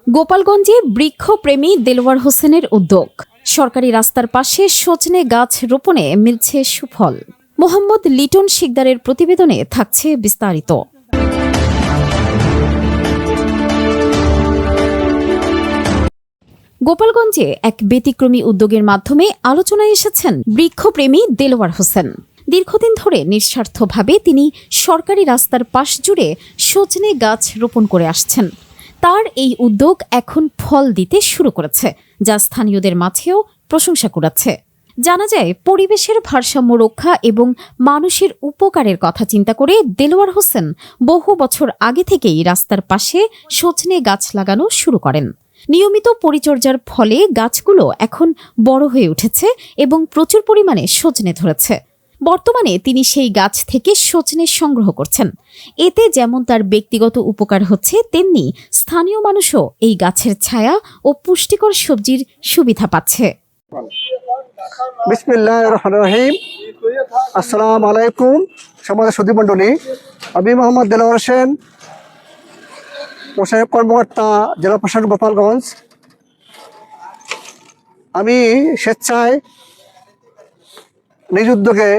গোপালগঞ্জে বৃক্ষপ্রেমী দেলোয়ার হোসেনের উদ্যোগ। সরকারি রাস্তার পাশে সজনে গাছ রোপণে মিলছে সুফল। মোহাম্মদ লিটন শিকদারের প্রতিবেদনে থাকছে বিস্তারিত। গোপালগঞ্জে এক ব্যতিক্রমী উদ্যোগের মাধ্যমে আলোচনায় এসেছেন বৃক্ষপ্রেমী দেলোয়ার হোসেন। দীর্ঘদিন ধরে নিঃস্বার্থভাবে তিনি সরকারি রাস্তার পাশ জুড়ে সজনে গাছ রোপণ করে আসছেন। তার এই উদ্যোগ এখন ফল দিতে শুরু করেছে, যা স্থানীয়দের মাঝেও প্রশংসা কুড়াচ্ছে। জানা যায়, পরিবেশের ভারসাম্য রক্ষা এবং মানুষের উপকারের কথা চিন্তা করে দেলোয়ার হোসেন বহু বছর আগে থেকেই রাস্তার পাশে সজনে গাছ লাগানো শুরু করেন। নিয়মিত পরিচর্যার ফলে গাছগুলো এখন বড় হয়ে উঠেছে এবং প্রচুর পরিমাণে সজনে ধরেছে। বর্তমানে তিনি সেই গাছ থেকে সজনে সংগ্রহ করছেন। এতে যেমন তার ব্যক্তিগত উপকার হচ্ছে, তেমনি স্থানীয় মানুষও এই গাছের ছায়া ও পুষ্টিকর সবজির সুবিধা পাচ্ছে। বিসমিল্লাহির রহমানির রহিম। আসসালামু আলাইকুম সমাজ সুধী মণ্ডলী। আমি মোহাম্মদ দেলোয়ার হোসেন, প্রশাসনিক কর্মকর্তা, জেলা প্রশাসন গোপালগঞ্জ। আমি স্বেচ্ছায় নিজ উদ্যোগে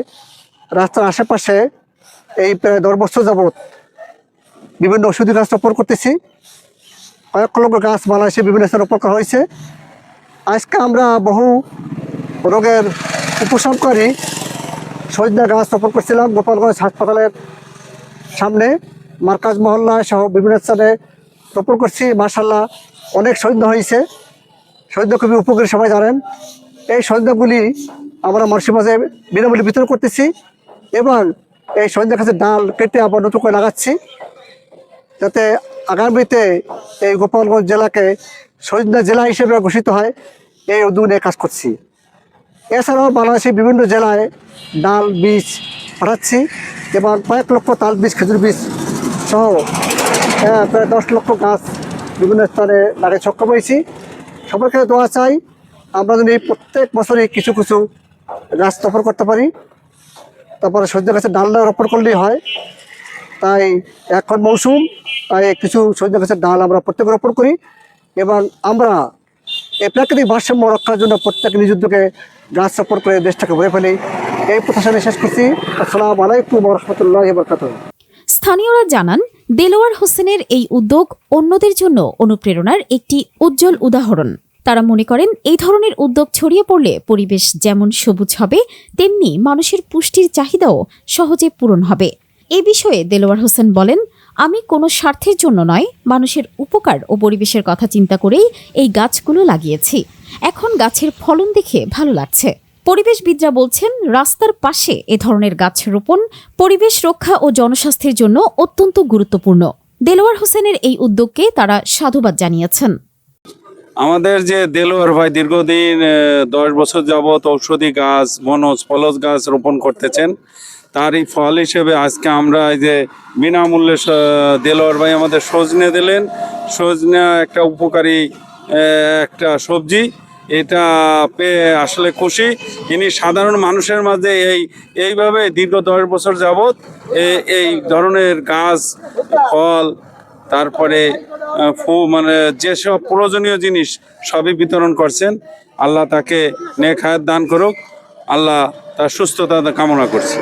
রাস্তার আশেপাশে এই প্রায় 10 বছর যাবৎ বিভিন্ন ওষুধি গাছ রোপণ করতেছি। কয়েক লক্ষ গাছ বাংলাদেশে বিভিন্ন স্থানে রোপণ করা হয়েছে। আজকে আমরা বহু রোগের উপশমকারী সজনা গাছ রোপণ করছিলাম গোপালগঞ্জ হাসপাতালের সামনে, মার্কাজ মহল্লায় সহ বিভিন্ন স্থানে রোপণ করছি। মাশাআল্লাহ, অনেক সজনা হয়েছে। সজনা খুবই উপকারী, সবাই জানেন। এই সজনাগুলি আমরা মানুষের মাঝে বিনামূল্যে বিতরণ করতেছি এবং এই সজনা গাছের ডাল কেটে আবার নতুন করে লাগাচ্ছি, যাতে আগামীতে এই গোপালগঞ্জ জেলাকে সজনা জেলা হিসেবে ঘোষিত হয়। এই উদ্যোগ নিয়ে কাজ করছি। এছাড়াও বাংলাদেশের বিভিন্ন জেলায় ডাল বীজ পাঠাচ্ছি এবং কয়েক লক্ষ তাল বীজ, খেজুর বীজ সহ প্রায় 10 লক্ষ গাছ বিভিন্ন স্থানে লাগাতে সক্ষম হয়েছি। সবাইকে দোয়া চাই আমরা যদি প্রত্যেক বছরই কিছু কিছু গাছ রোপণ করতে পারি। তারপরে সজনা গাছের ডালটা রোপণ করলেই হয়। তাই এখন মৌসুম, তাই কিছু সজনা গাছের ডাল আমরা প্রত্যেকে রোপণ করি এবং আমরা এই প্রাকৃতিক ভারসাম্য রক্ষার জন্য প্রত্যেক নিজ উদ্যোগে গাছ রোপণ করে দেশটাকে ভরে ফেলি। এই প্রত্যাশা শেষ করছি। আসসালামু আলাইকুম ওয়া রাহমাতুল্লাহি ওয়া বারাকাতুহু। স্থানীয়রা জানান, দেলোয়ার হোসেনের এই উদ্যোগ অন্যদের জন্য অনুপ্রেরণার একটি উজ্জ্বল উদাহরণ। তারা মনে করেন, এই ধরনের উদ্যোগ ছড়িয়ে পড়লে পরিবেশ যেমন সবুজ হবে, তেমনি মানুষের পুষ্টির চাহিদাও সহজে পূরণ হবে। এ বিষয়ে দেলোয়ার হোসেন বলেন, আমি কোনো স্বার্থের জন্য নয়, মানুষের উপকার ও পরিবেশের কথা চিন্তা করেই এই গাছগুলো লাগিয়েছি। এখন গাছের ফলন দেখে ভালো লাগছে। পরিবেশবিদরা বলছেন, রাস্তার পাশে এ ধরনের গাছ রোপণ পরিবেশ রক্ষা ও জনস্বাস্থ্যের জন্য অত্যন্ত গুরুত্বপূর্ণ। দেলোয়ার হোসেনের এই উদ্যোগকে তারা সাধুবাদ জানিয়েছেন। আমাদের যে দেলোয়ার ভাই দীর্ঘদিন 10 বছর যাবৎ ঔষধি গাছ, বনজ ফলজ গাছ রোপণ করতেছেন, তারই ফল হিসেবে আজকে আমরা এই যে বিনামূল্যে দেলোয়ার ভাই আমাদের সজনে দিলেন। সজনে একটা উপকারী একটা সবজি, এটা পেয়ে আসলে খুশি। ইনি সাধারণ মানুষের মাঝে এইভাবে দীর্ঘ 10 বছর যাবৎ এই ধরনের গাছ, ফল, তারপরে মানে যেসব প্রয়োজনীয় জিনিস সবই বিতরণ করছেন। আল্লাহ তাকে নেক হায়াত দান করুক, আল্লাহ তার সুস্থতা কামনা করছে।